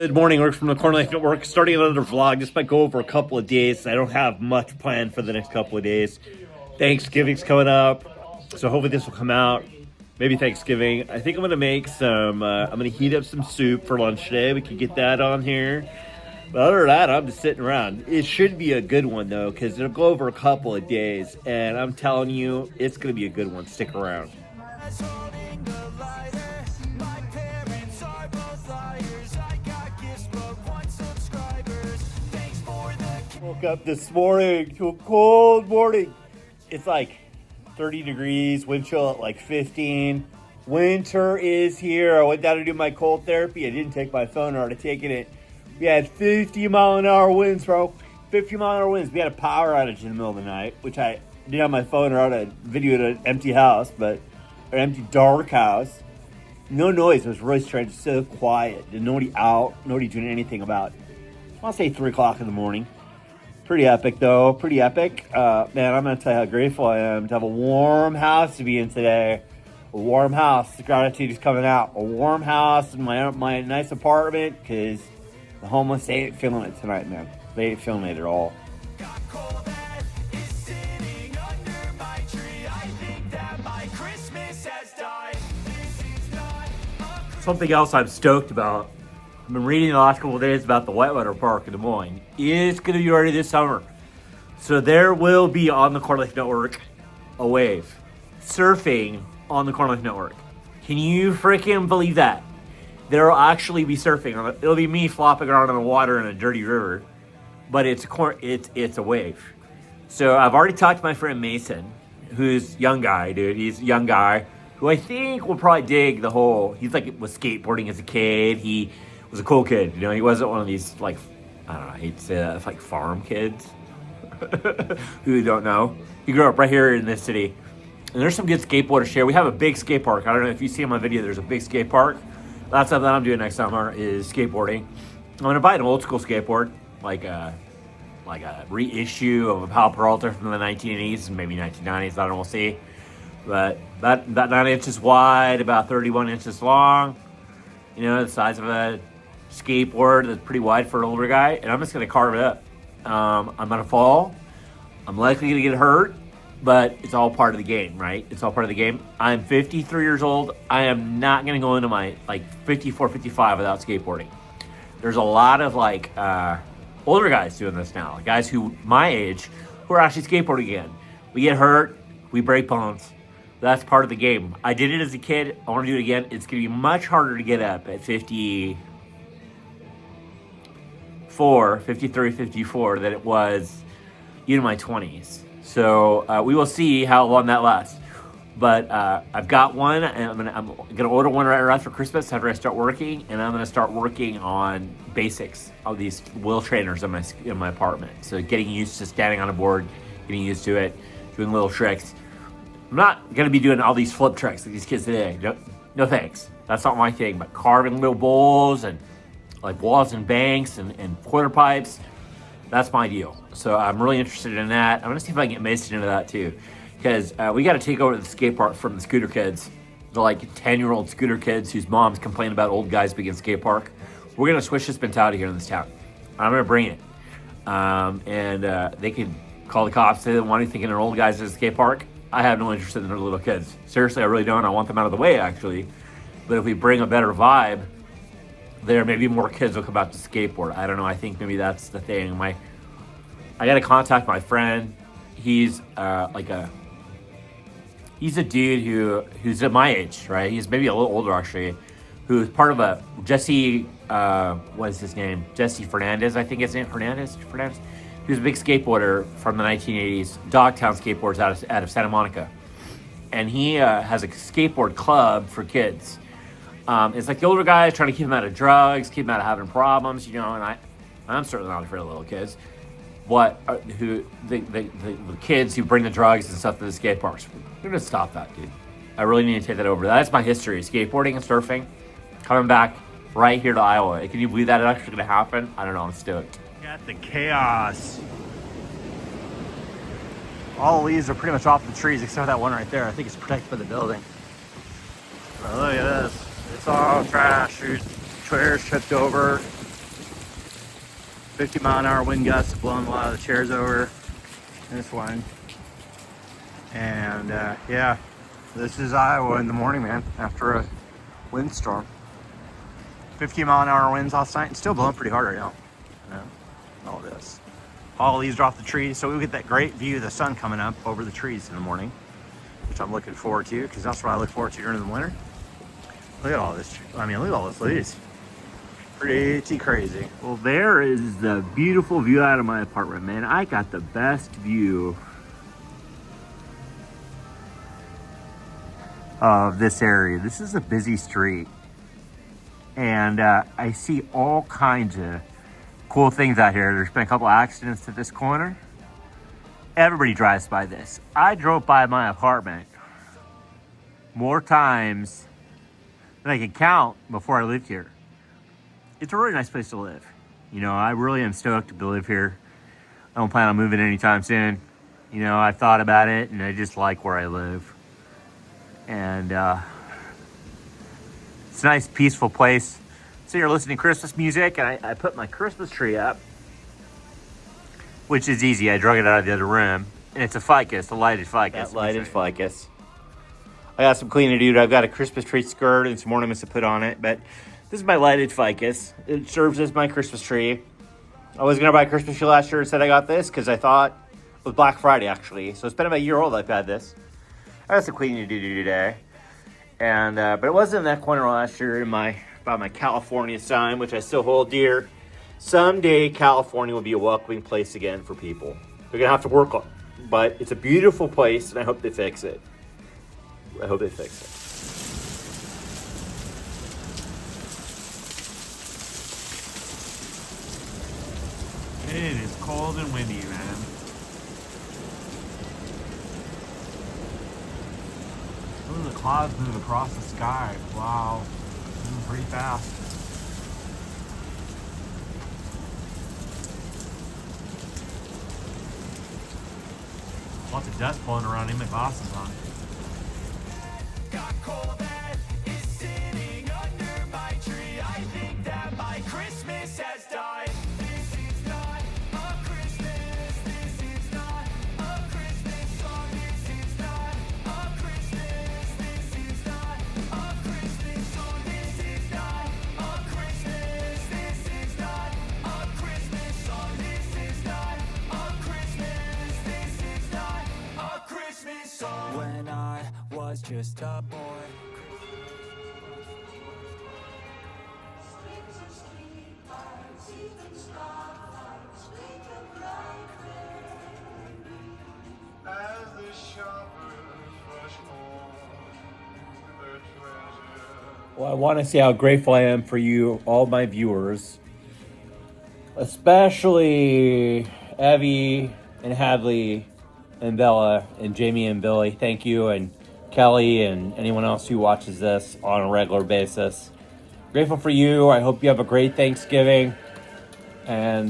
Good morning, work from the Corner Life Network. Starting another vlog. This might go over a couple of days. I don't have much planned for the next couple of days. Thanksgiving's coming up, so hopefully this will come out. Maybe Thanksgiving. I think I'm gonna make some. I'm gonna heat up some soup for lunch today. We can get that on here. But other than that, I'm just sitting around. It should be a good one though, because it'll go over a couple of days, and I'm telling you, it's gonna be a good one. Stick around. Woke up this morning to a cold morning. It's like 30 degrees, wind chill at like 15. Winter is here. I went down to do my cold therapy. I didn't take my phone, or I'd have taken it. We had 50-mile-an-hour winds, bro. 50-mile-an-hour winds. We had a power outage in the middle of the night, which I did on my phone, or I would have videoed an empty house, but an empty dark house. No noise. It was really strange. So quiet. There's nobody out. Nobody doing anything about, I'll say 3 o'clock in the morning. Pretty epic, though. Pretty epic. Man, I'm going to tell you how grateful I am to have a warm house to be in today. A warm house. The gratitude is coming out. A warm house in my nice apartment, because the homeless, they ain't feeling it tonight, man. They ain't feeling it at all. Something else I'm stoked about. I've been reading the last couple of days about the Whitewater Park in Des Moines. It's going to be ready this summer. So there will be on the Corner Life Network a wave. Surfing on the Corner Life Network. Can you freaking believe that? There will actually be surfing on it. It'll be me flopping around in the water in a dirty river. But it's a wave. So I've already talked to my friend Mason, who's a young guy, dude. He's a young guy who I think will probably dig the whole, he's like, was skateboarding as a kid. He was a cool kid, you know. He wasn't one of these, like, I don't know, I hate to say that, it's like farm kids who don't know. He grew up right here in this city, and there's some good skateboarders here. We have a big skate park. I don't know if you see in my video, there's a big skate park. That's something that I'm doing next summer, is skateboarding. I'm gonna buy an old school skateboard, like a reissue of a Pal Peralta from the 1980s, maybe 1990s, I don't know, we'll see. But about 9 inches wide, about 31 inches long, you know, the size of a skateboard that's pretty wide for an older guy, and I'm just gonna carve it up. I'm gonna fall. I'm likely gonna get hurt, but it's all part of the game, right? It's all part of the game. I'm 53 years old. I am not gonna go into my 54, 55 without skateboarding. There's a lot of older guys doing this now, guys who my age who are actually skateboarding again. We get hurt, we break bones. That's part of the game. I did it as a kid. I want to do it again. It's going to be much harder to get up at 54, 53, 54 than it was in my 20s. So we will see how long that lasts. But I've got one, and I'm gonna order one right around for Christmas after I start working, and I'm gonna start working on basics of these wheel trainers in my apartment. So getting used to standing on a board, getting used to it, doing little tricks. I'm not gonna be doing all these flip tricks like these kids today. No thanks. That's not my thing. But carving little bowls and like walls and banks and quarter pipes, that's my deal. So I'm really interested in that. I'm gonna see if I can get Mason into that too, because we got to take over the skate park from the scooter kids, the 10-year-old scooter kids whose moms complain about old guys being in skate park. We're gonna switch this mentality here in this town. I'm gonna bring it, and they can call the cops. They don't want anything in their old guys at the skate park. I have no interest in their little kids. Seriously, I really don't. I want them out of the way, actually. But if we bring a better vibe there, maybe more kids will come out to skateboard. I don't know. I think maybe that's the thing. I got to contact my friend. He's he's a dude who's at my age, right? He's maybe a little older, actually, who's part of Jesse, what is his name? Jesse Fernandez, I think his name. Fernandez? He was a big skateboarder from the 1980s, Dogtown Skateboards out of Santa Monica. And he has a skateboard club for kids. It's like the older guys trying to keep them out of drugs, keep them out of having problems, you know, and I'm certainly not afraid of little kids. The kids who bring the drugs and stuff to the skate parks. We're going to stop that, dude. I really need to take that over. That's my history, skateboarding and surfing, coming back right here to Iowa. Can you believe that it's actually going to happen? I don't know, I'm stoked. Got the chaos. All the leaves are pretty much off the trees except for that one right there. I think it's protected by the building. Oh, look at this. It's all trash. There's chairs tipped over. 50-mile-an-hour wind gusts blowing a lot of the chairs over. This one. And yeah, this is Iowa in the morning, man, after a windstorm. 50-mile-an-hour winds last night and still blowing pretty hard right now. All this. All leaves are off the trees, so we get that great view of the sun coming up over the trees in the morning, which I'm looking forward to, because that's what I look forward to during the winter. Look at all this. I mean, look at all this leaves. Pretty crazy. Well, there is the beautiful view out of my apartment, man. I got the best view of this area. This is a busy street, and I see all kinds of cool things out here. There's been a couple accidents at this corner. Everybody drives by this. I drove by my apartment more times than I can count before I lived here. It's a really nice place to live. You know, I really am stoked to live here. I don't plan on moving anytime soon. You know, I've thought about it, and I just like where I live. And it's a nice, peaceful place. So you're listening to Christmas music, and I put my Christmas tree up, which is easy. I drug it out of the other room, and it's a ficus, a lighted ficus. That lighted ficus. I got some cleaning to do. I've got a Christmas tree skirt and some ornaments to put on it, but this is my lighted ficus. It serves as my Christmas tree. I was gonna buy a Christmas tree last year and said I got this because I thought it was Black Friday, actually. So it's been about a year old I've had this. I got some cleaning to do today, and but it wasn't in that corner last year by my California sign, which I still hold dear. Someday California will be a welcoming place again for people. They're gonna have to work on it, but it's a beautiful place, and I hope they fix it. I hope they fix it. It is cold and windy, man. Look at the clouds move across the sky. Wow. Moving pretty fast. Lots of dust blowing around in my glasses on. Got cold that is sitting under my tree. I think that my Christmas has died. This is not a Christmas. This is not a Christmas song. This is not a Christmas. This is not a Christmas song. This is not a Christmas. This is not a Christmas song. This is not a Christmas. This is not a Christmas song. When I was just a boy. Well, I want to say how grateful I am for you, all my viewers, especially Evie and Hadley and Bella and Jamie and Billy. Thank you, and Kelly and anyone else who watches this on a regular basis. Grateful for you. I hope you have a great Thanksgiving and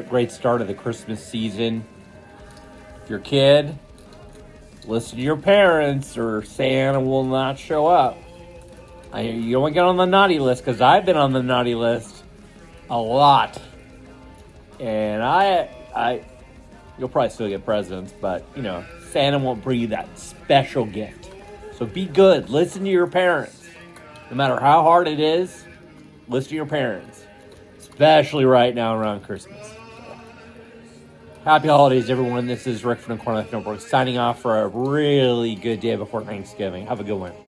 great start of the Christmas season. If you're a kid, listen to your parents or Santa will not show up. You don't get on the naughty list, because I've been on the naughty list a lot. And you'll probably still get presents, but, you know, Santa won't bring you that special gift. So be good. Listen to your parents. No matter how hard it is, listen to your parents. Especially right now around Christmas. Happy holidays, everyone. This is Rick from the Corner Life Network signing off for a really good day before Thanksgiving. Have a good one.